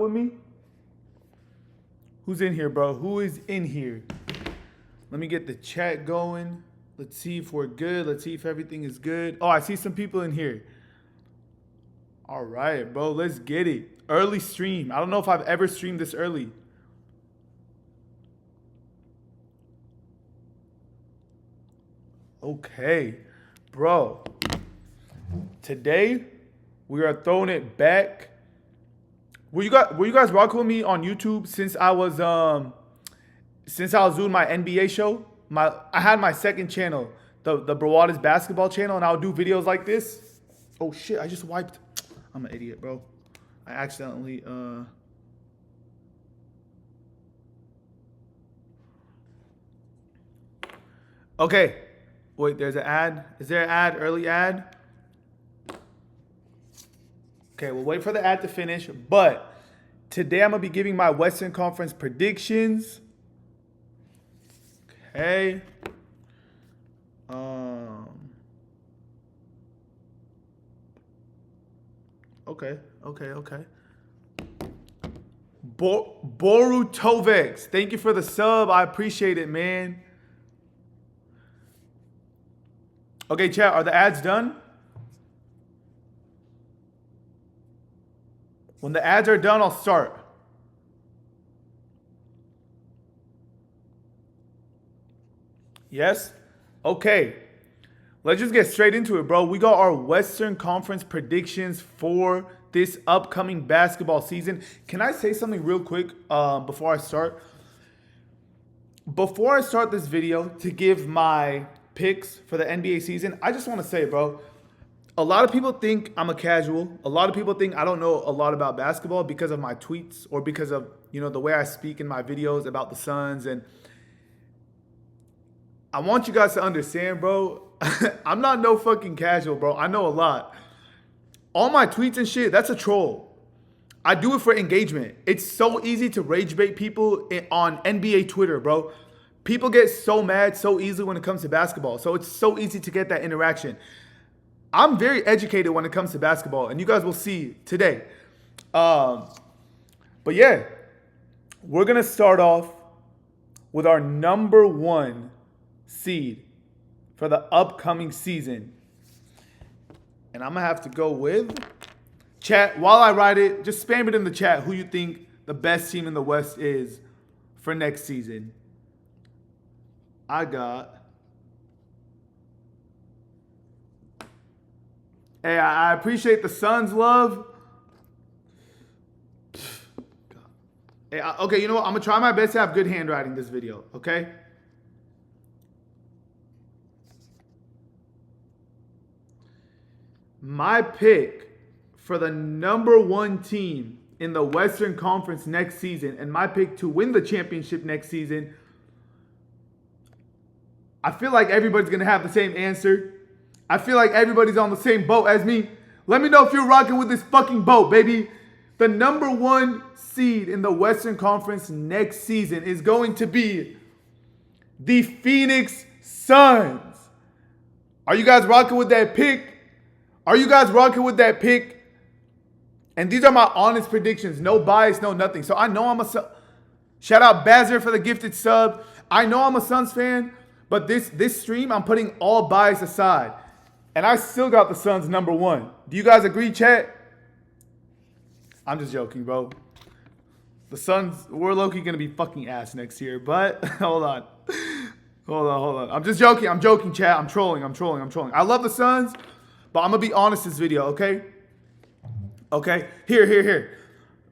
with me? Who's in here, bro? Who is in here? Let me get the chat going. Let's see if we're good. Let's see if everything is good. Oh, I see some people in here. All right, bro. Let's get it. Early stream. I don't know if I've ever streamed this early. Okay, bro. Today we are throwing it back. Were you guys rocking with me on YouTube since I was doing my NBA show? I had my second channel, the Brawadis basketball channel, and I would do videos like this. Oh shit! I just wiped. I'm an idiot, bro. I accidentally Okay. Wait, there's an ad. Is there an ad? Early ad? Okay, we'll wait for the ad to finish. But today I'm going to be giving my Western Conference predictions. Okay. Okay. Borutovex, thank you for the sub. I appreciate it, man. Okay, chat, are the ads done? When the ads are done, I'll start. Yes? Okay. Let's just get straight into it, bro. We got our Western Conference predictions for this upcoming basketball season. Can I say something real quick before I start? Before I start this video to give my picks for the NBA season, I just want to say, bro, a lot of people think I'm a casual. A lot of people think I don't know a lot about basketball because of my tweets or because of, the way I speak in my videos about the Suns. And I want you guys to understand, bro, I'm not no fucking casual, bro. I know a lot. All my tweets and shit, that's a troll. I do it for engagement. It's so easy to rage bait people on NBA Twitter, bro. People get so mad so easily when it comes to basketball. So it's so easy to get that interaction. I'm very educated when it comes to basketball, and you guys will see today. But yeah, we're going to start off with our number one seed for the upcoming season. And I'm going to have to go with chat. While I write it, just spam it in the chat who you think the best team in the West is for next season. I got... Hey, I appreciate the Suns' love. Hey, okay, you know what? I'm going to try my best to have good handwriting this video, okay? My pick for the number one team in the Western Conference next season and my pick to win the championship next season, I feel like everybody's going to have the same answer. I feel like everybody's on the same boat as me. Let me know if you're rocking with this fucking boat, baby. The number one seed in the Western Conference next season is going to be the Phoenix Suns. Are you guys rocking with that pick? Are you guys rocking with that pick? And these are my honest predictions. No bias, no nothing. So I know I'm a... Shout out Bazzer for the gifted sub. I know I'm a Suns fan. But this stream, I'm putting all bias aside. And I still got the Suns number one. Do you guys agree, chat? I'm just joking, bro. The Suns, we're low-key going to be fucking ass next year. But, hold on. Hold on. I'm just joking. I'm joking, chat. I'm trolling. I love the Suns, but I'm going to be honest this video, okay? Okay? Here.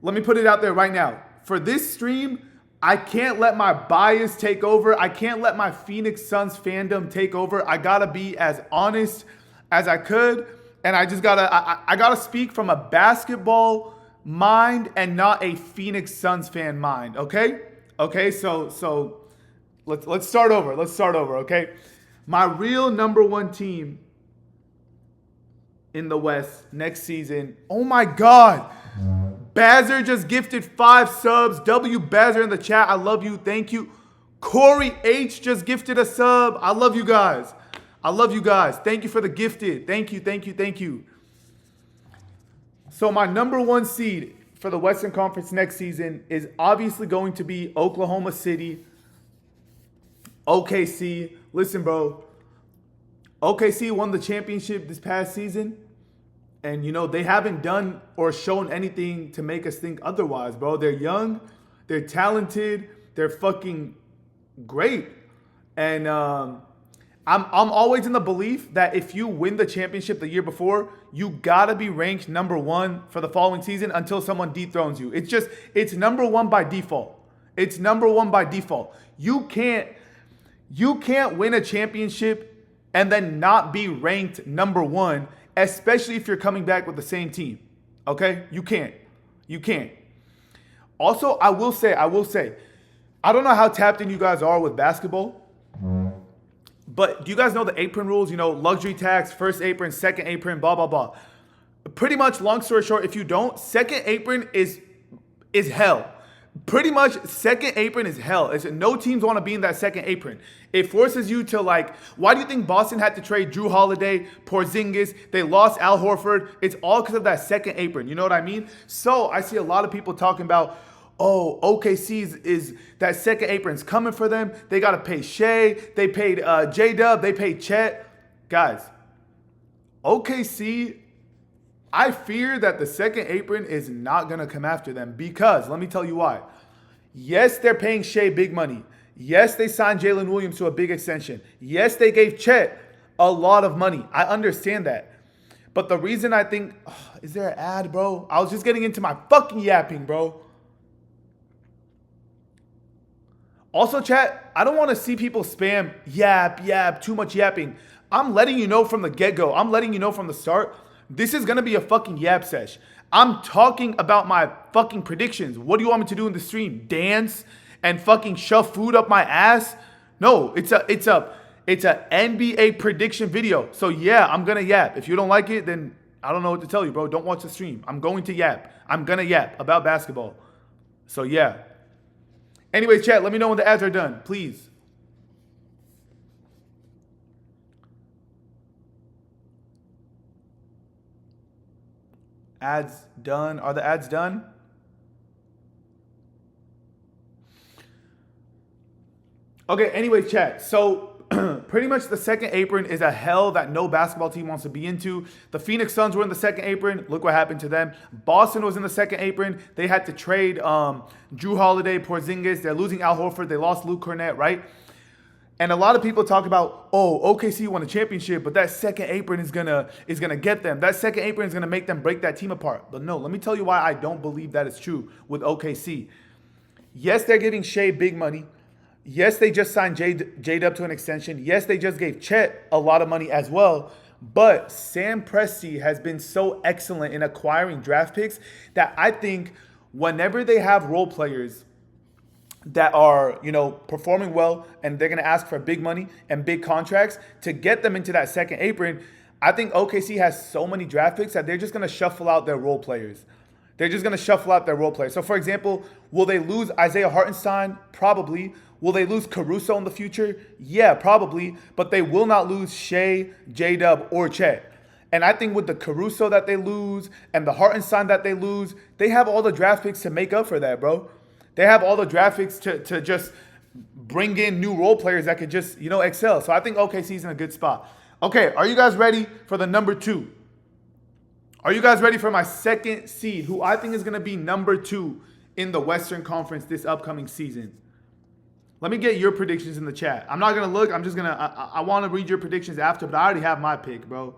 Let me put it out there right now. For this stream, I can't let my bias take over. I can't let my Phoenix Suns fandom take over. I gotta be as honest as I could. And I just I gotta speak from a basketball mind and not a Phoenix Suns fan mind. Okay? Okay, so let's start over. Okay? My real number one team in the West next season. Oh my God. Bazzer just gifted 5 subs. W Bazzer in the chat. I love you. Thank you. Corey H just gifted a sub. I love you guys. Thank you for the gifted. Thank you. So my number one seed for the Western Conference next season is obviously going to be Oklahoma City, OKC. Listen, bro. OKC won the championship this past season. And, they haven't done or shown anything to make us think otherwise, bro. They're young. They're talented. They're fucking great. And I'm always in the belief that if you win the championship the year before, you got to be ranked number one for the following season until someone dethrones you. It's number one by default. It's number one by default. You can't win a championship and then not be ranked number one, especially if you're coming back with the same team. Okay? You can't. Also, I will say, I don't know how tapped in you guys are with basketball, but do you guys know the apron rules? Luxury tax, first apron, second apron, blah, blah, blah. Pretty much, long story short, if you don't, second apron is hell. Pretty much, second apron is hell. No teams want to be in that second apron. It forces you to, why do you think Boston had to trade Drew Holiday, Porzingis? They lost Al Horford. It's all because of that second apron. You know what I mean? So I see a lot of people talking about, OKC is that second apron's coming for them. They got to pay Shea. They paid J-Dub. They paid Chet. Guys, OKC, I fear that the second apron is not going to come after them because, let me tell you why. Yes, they're paying Shea big money. Yes, they signed Jalen Williams to a big extension. Yes, they gave Chet a lot of money. I understand that. But the reason I think, is there an ad, bro? I was just getting into my fucking yapping, bro. Also, chat, I don't want to see people spam yap, too much yapping. I'm letting you know from the get-go. I'm letting you know from the start. This is going to be a fucking yap sesh. I'm talking about my fucking predictions. What do you want me to do in the stream? Dance and fucking shove food up my ass? No, it's a NBA prediction video. So yeah, I'm going to yap. If you don't like it, then I don't know what to tell you, bro. Don't watch the stream. I'm going to yap. I'm going to yap about basketball. So yeah. Anyways, chat, let me know when the ads are done, please. Ads done. Are the ads done? Okay, anyways, chat. So pretty much the second apron is a hell that no basketball team wants to be into. The Phoenix Suns were in the second apron. Look what happened to them. Boston was in the second apron. They had to trade Drew Holiday, Porzingis. They're losing Al Horford. They lost Luke Cornett, right? And a lot of people talk about, OKC won a championship, but that second apron is gonna get them. That second apron is gonna make them break that team apart. But no, let me tell you why I don't believe that is true with OKC. Yes, they're giving Shea big money. Yes, they just signed J-Dub to an extension. Yes, they just gave Chet a lot of money as well. But Sam Presti has been so excellent in acquiring draft picks that I think whenever they have role players that are, performing well and they're going to ask for big money and big contracts to get them into that second apron, I think OKC has so many draft picks that they're just going to shuffle out their role players. So, for example, will they lose Isaiah Hartenstein? Probably. Will they lose Caruso in the future? Yeah, probably. But they will not lose Shea, J-Dub, or Chet. And I think with the Caruso that they lose and the Hartenstein that they lose, they have all the draft picks to make up for that, bro. They have all the draft picks to just bring in new role players that could just, excel. So I think OKC's in a good spot. Okay, are you guys ready for the number 2? Are you guys ready for my second seed, who I think is going to be number 2 in the Western Conference this upcoming season? Let me get your predictions in the chat. I'm not going to look. I'm just going to, I want to read your predictions after, but I already have my pick, bro.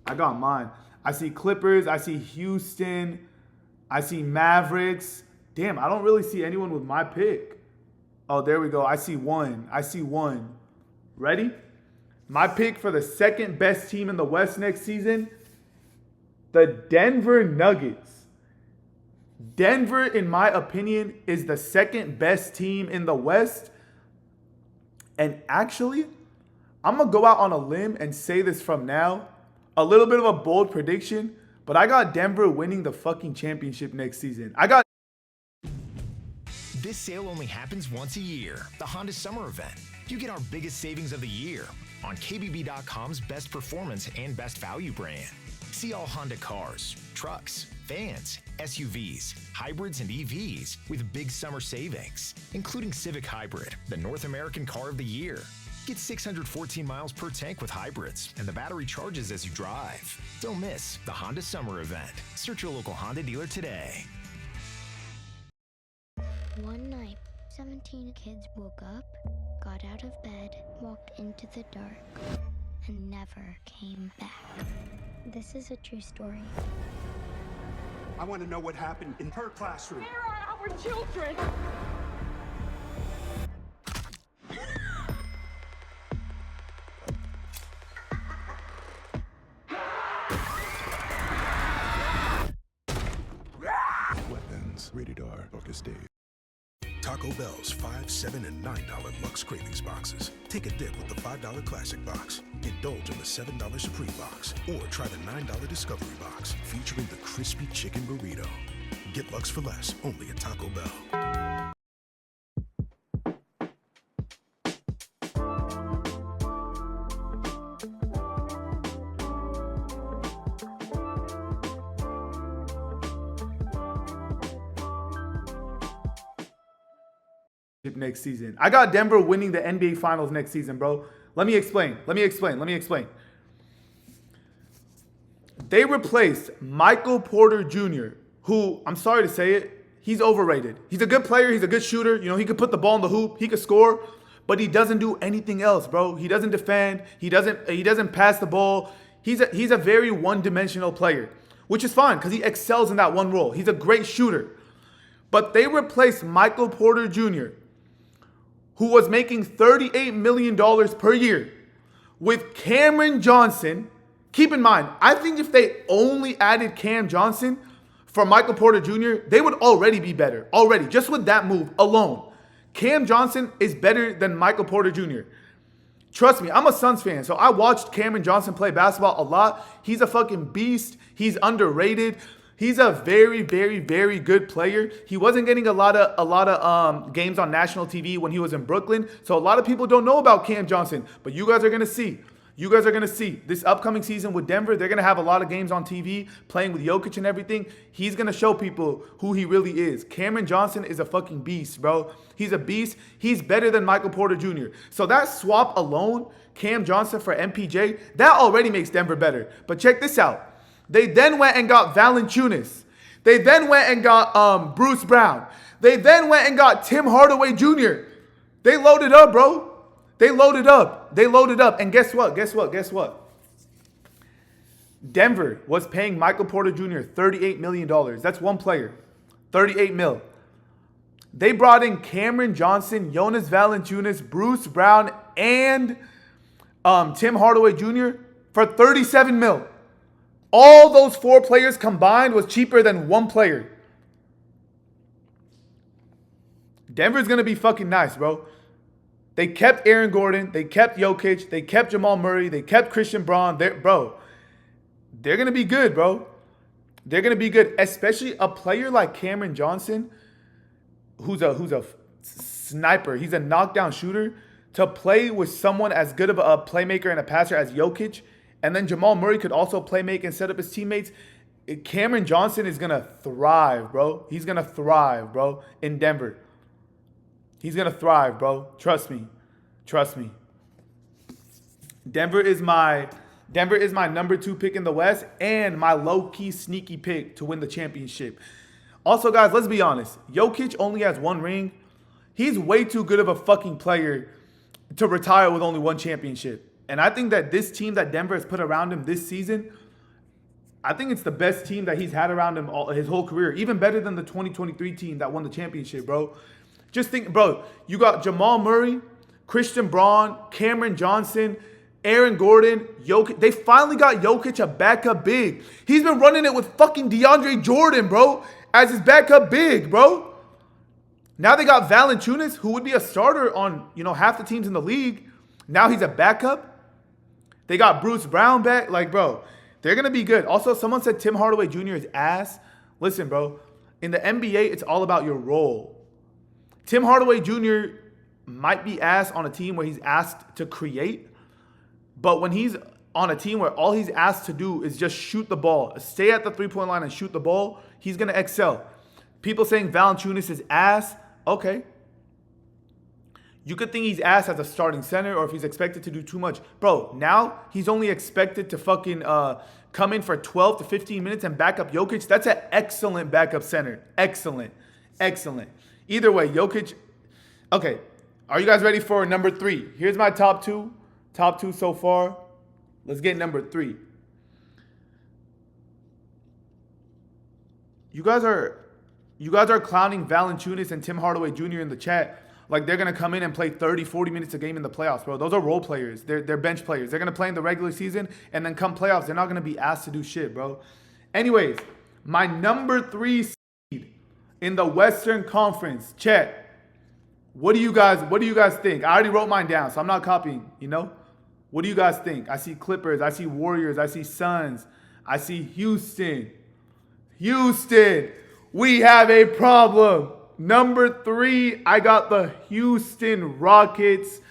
I got mine. I see Clippers. I see Houston. I see Mavericks. Damn, I don't really see anyone with my pick. Oh, there we go. I see one. Ready? My pick for the second best team in the West next season, the Denver Nuggets. Denver, in my opinion, is the second best team in the West. And actually, I'm going to go out on a limb and say this from now. A little bit of a bold prediction, but I got Denver winning the fucking championship next season. This sale only happens once a year, the Honda Summer Event. You get our biggest savings of the year on KBB.com's best performance and best value brand. See all Honda cars, trucks, vans, SUVs, hybrids, and EVs with big summer savings, including Civic Hybrid, the North American Car of the Year. Get 614 miles per tank with hybrids, and the battery charges as you drive. Don't miss the Honda Summer Event. Search your local Honda dealer today. One night, 17 kids woke up, got out of bed, walked into the dark, and never came back. This is a true story. I want to know what happened in her classroom. Where are our children? Weapons, rated R, August 8. Taco Bell's $5, $7, and $9 Lux Cravings boxes. Take a dip with the $5 Classic box. Indulge in the $7 Supreme box. Or try the $9 Discovery box, featuring the crispy chicken burrito. Get Lux for less, only at Taco Bell. Next season. I got Denver winning the NBA Finals next season, bro. Let me explain. They replaced Michael Porter Jr., who, I'm sorry to say it, he's overrated. He's a good player. He's a good shooter. You know, he could put the ball in the hoop. He could score, but he doesn't do anything else, bro. He doesn't defend. He doesn't pass the ball. He's a very one-dimensional player, which is fine because he excels in that one role. He's a great shooter. But they replaced Michael Porter Jr., who was making $38 million per year, with Cameron Johnson. Keep in mind, I think if they only added Cam Johnson for Michael Porter Jr., they would already be better. Already, just with that move alone. Cam Johnson is better than Michael Porter Jr. Trust me, I'm a Suns fan, so I watched Cameron Johnson play basketball a lot. He's a fucking beast. He's underrated. He's a very, very, very good player. He wasn't getting a lot of games on national TV when he was in Brooklyn. So a lot of people don't know about Cam Johnson, but you guys are going to see. You guys are going to see this upcoming season with Denver. They're going to have a lot of games on TV playing with Jokic and everything. He's going to show people who he really is. Cameron Johnson is a fucking beast, bro. He's a beast. He's better than Michael Porter Jr. So that swap alone, Cam Johnson for MPJ, that already makes Denver better. But check this out. They then went and got Valanciunas. They then went and got Bruce Brown. They then went and got Tim Hardaway Jr. They loaded up, bro. They loaded up. And guess what? Denver was paying Michael Porter Jr. $38 million. That's one player. 38 mil. They brought in Cameron Johnson, Jonas Valanciunas, Bruce Brown, and Tim Hardaway Jr. for 37 mil. All those four players combined was cheaper than one player. Denver's going to be fucking nice, bro. They kept Aaron Gordon. They kept Jokic. They kept Jamal Murray. They kept Christian Braun. They're going to be good, bro. They're going to be good, especially a player like Cameron Johnson, who's a sniper. He's a knockdown shooter. To play with someone as good of a playmaker and a passer as Jokic, and then Jamal Murray could also play make and set up his teammates. Cameron Johnson is going to thrive, bro. He's going to thrive, bro, in Denver. He's going to thrive, bro. Trust me. Denver is my number 2 pick in the West and my low-key sneaky pick to win the championship. Also, guys, let's be honest. Jokic only has 1 ring. He's way too good of a fucking player to retire with only 1 championship. And I think that this team that Denver has put around him this season, I think it's the best team that he's had around him his whole career. Even better than the 2023 team that won the championship, bro. Just think, bro, you got Jamal Murray, Christian Braun, Cameron Johnson, Aaron Gordon, Jokic. They finally got Jokic a backup big. He's been running it with fucking DeAndre Jordan, bro, as his backup big, bro. Now they got Valanciunas, who would be a starter on, half the teams in the league. Now he's a backup. They got Bruce Brown back. Like, bro, they're going to be good. Also, someone said Tim Hardaway Jr. is ass. Listen, bro, in the NBA, it's all about your role. Tim Hardaway Jr. might be asked on a team where he's asked to create, but when he's on a team where all he's asked to do is just shoot the ball, stay at the three-point line and shoot the ball, he's going to excel. People saying Valanciunas is ass. Okay. You could think he's ass as a starting center or if he's expected to do too much. Bro, now he's only expected to fucking come in for 12 to 15 minutes and back up Jokic. That's an excellent backup center. Excellent. Excellent. Either way, Jokic. Okay. Are you guys ready for number 3? Here's my top 2. Top 2 so far. Let's get number 3. You guys are clowning Valanciunas and Tim Hardaway Jr. in the chat like they're going to come in and play 30, 40 minutes a game in the playoffs, bro. Those are role players. They're bench players. They're going to play in the regular season, and then come playoffs, they're not going to be asked to do shit, bro. Anyways, my number 3 seed in the Western Conference, chat. What do you guys think? I already wrote mine down, so I'm not copying, you know? What do you guys think? I see Clippers. I see Warriors. I see Suns. I see Houston. Houston, we have a problem. Number 3, I got the Houston Rockets.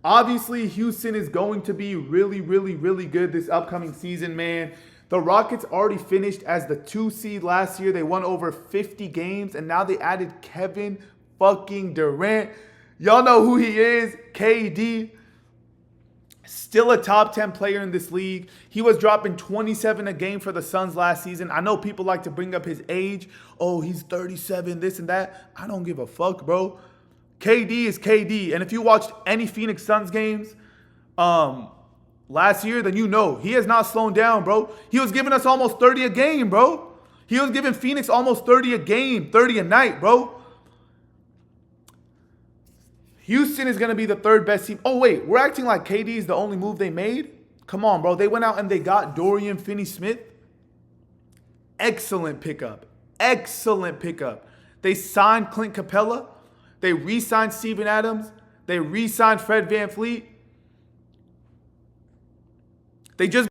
Obviously, Houston is going to be really, really, really good this upcoming season, man. The Rockets already finished as the 2 seed last year. They won over 50 games, and now they added Kevin fucking Durant. Y'all know who he is, KD. Still a top 10 player in this league. He was dropping 27 a game for the Suns last season. I know people like to bring up his age. Oh, he's 37, this and that. I don't give a fuck, bro. KD is KD. And if you watched any Phoenix Suns games last year, then you know he has not slowed down, bro. He was giving us almost 30 a game, bro. He was giving Phoenix almost 30 a game, 30 a night, bro. Houston is going to be the 3rd best team. Oh, wait. We're acting like KD is the only move they made? Come on, bro. They went out and they got Dorian Finney-Smith. Excellent pickup. Excellent pickup. They signed Clint Capella. They re-signed Steven Adams. They re-signed Fred VanVleet. They just